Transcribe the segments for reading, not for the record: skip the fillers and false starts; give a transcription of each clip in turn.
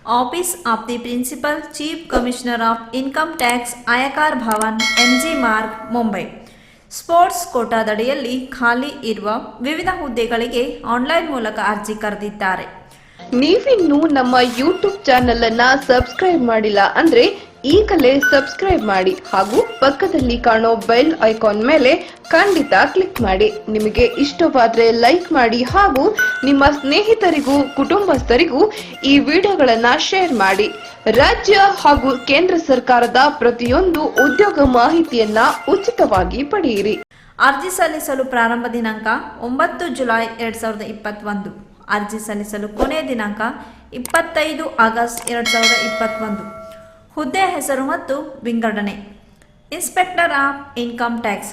Office of the Principal Chief Commissioner of Income Tax, Ayakar Bhavan, MG Marg, Mumbai. Sports ಕೋಟಾದಡಿಯಲ್ಲಿ ಖಾಲಿ ಇರುವ ವಿವಿಧ ಹುದ್ದೆಗಳಿಗೆ ಆನ್ಲೈನ್ ಮೂಲಕ ಅರ್ಜಿ ಕರೆದಿದ್ದಾರೆ. ನೀವಿನ್ನೂ ನಮ್ಮ ಯೂಟ್ಯೂಬ್ ಚಾನೆಲ್ ಅನ್ನ ಸಬ್ಸ್ಕ್ರೈಬ್ ಮಾಡಿಲ್ಲ ಅಂದ್ರೆ ಈಗಲೇ ಸಬ್ಸ್ಕ್ರೈಬ್ ಮಾಡಿ ಹಾಗೂ ಪಕ್ಕದಲ್ಲಿ ಕಾಣೋ ಬೆಲ್ ಐಕಾನ್ ಮೇಲೆ ಖಂಡಿತ ಕ್ಲಿಕ್ ಮಾಡಿ. ನಿಮಗೆ ಇಷ್ಟವಾದ್ರೆ ಲೈಕ್ ಮಾಡಿ ಹಾಗೂ ನಿಮ್ಮ ಸ್ನೇಹಿತರಿಗೂ ಕುಟುಂಬಸ್ಥರಿಗೂ ಈ ವಿಡಿಯೋಗಳನ್ನ ಶೇರ್ ಮಾಡಿ. ರಾಜ್ಯ ಹಾಗೂ ಕೇಂದ್ರ ಸರ್ಕಾರದ ಪ್ರತಿಯೊಂದು ಉದ್ಯೋಗ ಮಾಹಿತಿಯನ್ನ ಉಚಿತವಾಗಿ ಪಡೆಯಿರಿ. ಅರ್ಜಿ ಸಲ್ಲಿಸಲು ಪ್ರಾರಂಭ ದಿನಾಂಕ 9 ಜುಲೈ 2021. ಅರ್ಜಿ ಸಲ್ಲಿಸಲು ಕೊನೆಯ ದಿನಾಂಕ 25 ಆಗಸ್ಟ್ 2021. ಹುದ್ದೆ ಹೆಸರು ಮತ್ತು ವಿಂಗಡಣೆ: inspector of income tax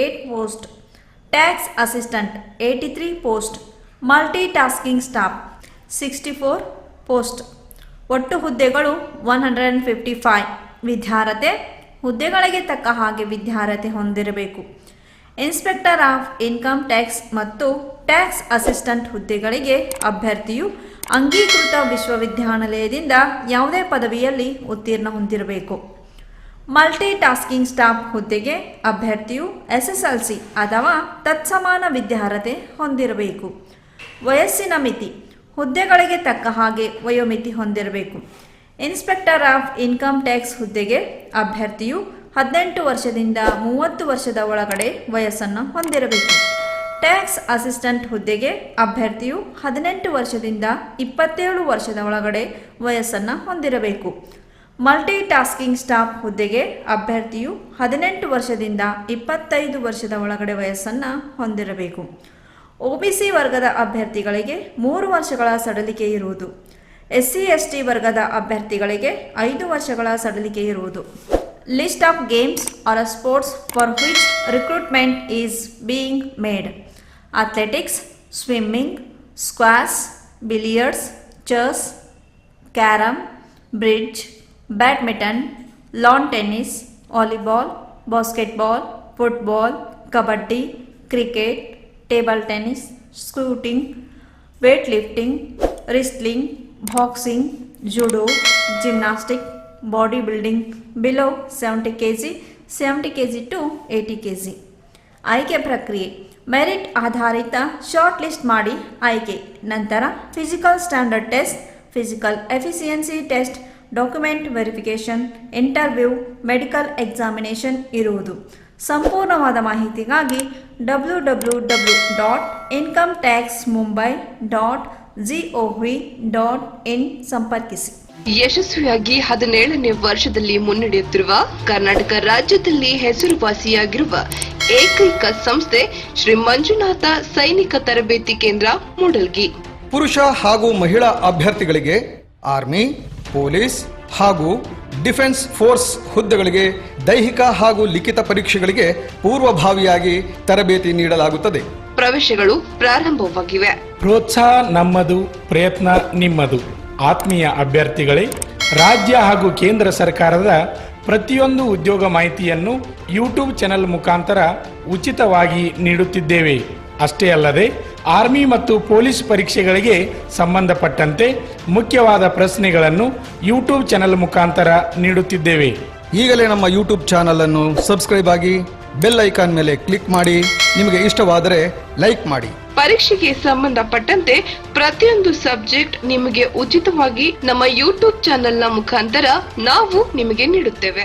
8 post, tax assistant 83 post, multi tasking staff 64 post. ಒಟ್ಟು ಹುದ್ದೆಗಳು 155. ವಿದ್ಯಾರ್ಹತೆ: ಹುದ್ದೆಗಳಿಗೆ ತಕ್ಕ ಹಾಗೆ ವಿದ್ಯಾರ್ಹತೆ ಹೊಂದಿರಬೇಕು. ಇನ್ಸ್ಪೆಕ್ಟರ್ ಆಫ್ ಇನ್ಕಮ್ ಟ್ಯಾಕ್ಸ್ ಮತ್ತು ಟ್ಯಾಕ್ಸ್ ಅಸಿಸ್ಟೆಂಟ್ ಹುದ್ದೆಗಳಿಗೆ ಅಭ್ಯರ್ಥಿಯು ಅಂಗೀಕೃತ ವಿಶ್ವವಿದ್ಯಾನಿಲಯದಿಂದ ಯಾವುದೇ ಪದವಿಯಲ್ಲಿ ಉತ್ತೀರ್ಣ ಹೊಂದಿರಬೇಕು. ಮಲ್ಟಿ ಟಾಸ್ಕಿಂಗ್ ಸ್ಟಾಫ್ ಹುದ್ದೆಗೆ ಅಭ್ಯರ್ಥಿಯು SSLC ಅಥವಾ ತತ್ಸಮಾನ ವಿದ್ಯಾರ್ಹತೆ ಹೊಂದಿರಬೇಕು. ವಯಸ್ಸಿನ ಮಿತಿ: ಹುದ್ದೆಗಳಿಗೆ ತಕ್ಕ ಹಾಗೆ ವಯೋಮಿತಿ ಹೊಂದಿರಬೇಕು. ಇನ್ಸ್ಪೆಕ್ಟರ್ ಆಫ್ ಇನ್ಕಮ್ ಟ್ಯಾಕ್ಸ್ ಹುದ್ದೆಗೆ ಅಭ್ಯರ್ಥಿಯು 18 ವರ್ಷದಿಂದ 30 ವರ್ಷದ ಒಳಗಡೆ ವಯಸ್ಸನ್ನು ಹೊಂದಿರಬೇಕು. ಟ್ಯಾಕ್ಸ್ ಅಸಿಸ್ಟೆಂಟ್ ಹುದ್ದೆಗೆ ಅಭ್ಯರ್ಥಿಯು 18 ವರ್ಷದಿಂದ 27 ವರ್ಷದ ಒಳಗಡೆ ವಯಸ್ಸನ್ನು ಹೊಂದಿರಬೇಕು. ಮಲ್ಟಿ ಟಾಸ್ಕಿಂಗ್ ಸ್ಟಾಫ್ ಹುದ್ದೆಗೆ ಅಭ್ಯರ್ಥಿಯು 18 ವರ್ಷದಿಂದ 25 ವರ್ಷದ ಒಳಗಡೆ ವಯಸ್ಸನ್ನು ಹೊಂದಿರಬೇಕು. OBC ವರ್ಗದ ಅಭ್ಯರ್ಥಿಗಳಿಗೆ 3 ವರ್ಷಗಳ ಸಡಿಲಿಕೆ ಇರುವುದು. SC/ST ವರ್ಗದ ಅಭ್ಯರ್ಥಿಗಳಿಗೆ 5 ವರ್ಷಗಳ ಸಡಿಲಿಕೆ ಇರುವುದು. List of games or sports for which recruitment is being made: athletics, swimming, squash, billiards, chess, carrom, bridge, badminton, lawn tennis, volleyball, basketball, football, kabaddi, cricket, table tennis, shooting, weight lifting, wrestling, boxing, judo, gymnastic, body building below 70 kg, 70 kg to 80 kg. ಆಯ್ಕೆ ಪ್ರಕ್ರಿಯೆ: merit ಆಧಾರಿತ short list ಮಾಡಿ ಆಯ್ಕೆ. ನಂತರ physical standard test, physical efficiency test, document verification, interview, medical examination ಇರುವುದು. ಸಂಪೂರ್ಣವಾದ ಮಾಹಿತಿಗಾಗಿ www.incometaxmumbai.gov.in ಸಂಪರ್ಕಿಸಿ. ಯಶಸ್ವಿಯಾಗಿ 17ನೇ ವರ್ಷದಲ್ಲಿ ಮುನ್ನಡೆಯುತ್ತಿರುವ ಕರ್ನಾಟಕ ರಾಜ್ಯದಲ್ಲಿ ಹೆಸರುವಾಸಿಯಾಗಿರುವ ಏಕೈಕ ಸಂಸ್ಥೆ ಶ್ರೀ ಮಂಜುನಾಥ ಸೈನಿಕ ತರಬೇತಿ ಕೇಂದ್ರ ಮೂಡಲ್ಗಿ. ಪುರುಷ ಹಾಗೂ ಮಹಿಳಾ ಅಭ್ಯರ್ಥಿಗಳಿಗೆ ಆರ್ಮಿ, ಪೊಲೀಸ್ ಹಾಗೂ ಡಿಫೆನ್ಸ್ ಫೋರ್ಸ್ ಹುದ್ದೆಗಳಿಗೆ ದೈಹಿಕ ಹಾಗೂ ಲಿಖಿತ ಪರೀಕ್ಷೆಗಳಿಗೆ ಪೂರ್ವಭಾವಿಯಾಗಿ ತರಬೇತಿ ನೀಡಲಾಗುತ್ತದೆ. ಪ್ರವೇಶಗಳು ಪ್ರಾರಂಭವಾಗಿವೆ. ಪ್ರೋತ್ಸಾಹ ನಮ್ಮದು, ಪ್ರಯತ್ನ ನಿಮ್ಮದು. ಆತ್ಮೀಯ ಅಭ್ಯರ್ಥಿಗಳೇ, ರಾಜ್ಯ ಹಾಗೂ ಕೇಂದ್ರ ಸರ್ಕಾರದ ಪ್ರತಿಯೊಂದು ಉದ್ಯೋಗ ಮಾಹಿತಿಯನ್ನು ಯೂಟ್ಯೂಬ್ ಚಾನೆಲ್ ಮುಖಾಂತರ ಉಚಿತವಾಗಿ ನೀಡುತ್ತಿದ್ದೇವೆ. ಅಷ್ಟೇ ಅಲ್ಲದೆ ಆರ್ಮಿ ಮತ್ತು ಪೊಲೀಸ್ ಪರೀಕ್ಷೆಗಳಿಗೆ ಸಂಬಂಧಪಟ್ಟಂತೆ ಮುಖ್ಯವಾದ ಪ್ರಶ್ನೆಗಳನ್ನು ಯೂಟ್ಯೂಬ್ ಚಾನೆಲ್ ಮುಖಾಂತರ ನೀಡುತ್ತಿದ್ದೇವೆ. ಈಗಲೇ ನಮ್ಮ ಯೂಟ್ಯೂಬ್ ಚಾನಲ್ ಅನ್ನು ಸಬ್ಸ್ಕ್ರೈಬ್ ಆಗಿ, ಬೆಲ್ ಐಕಾನ್ ಮೇಲೆ ಕ್ಲಿಕ್ ಮಾಡಿ. ನಿಮಗೆ ಇಷ್ಟವಾದರೆ ಲೈಕ್ ಮಾಡಿ. ಪರೀಕ್ಷೆಗೆ ಸಂಬಂಧಪಟ್ಟಂತೆ ಪ್ರತಿಯೊಂದು ಸಬ್ಜೆಕ್ಟ್ ನಿಮಗೆ ಉಚಿತವಾಗಿ ನಮ್ಮ ಯೂಟ್ಯೂಬ್ ಚಾನೆಲ್ನ ಮುಖಾಂತರ ನಾವು ನಿಮಗೆ ನೀಡುತ್ತೇವೆ.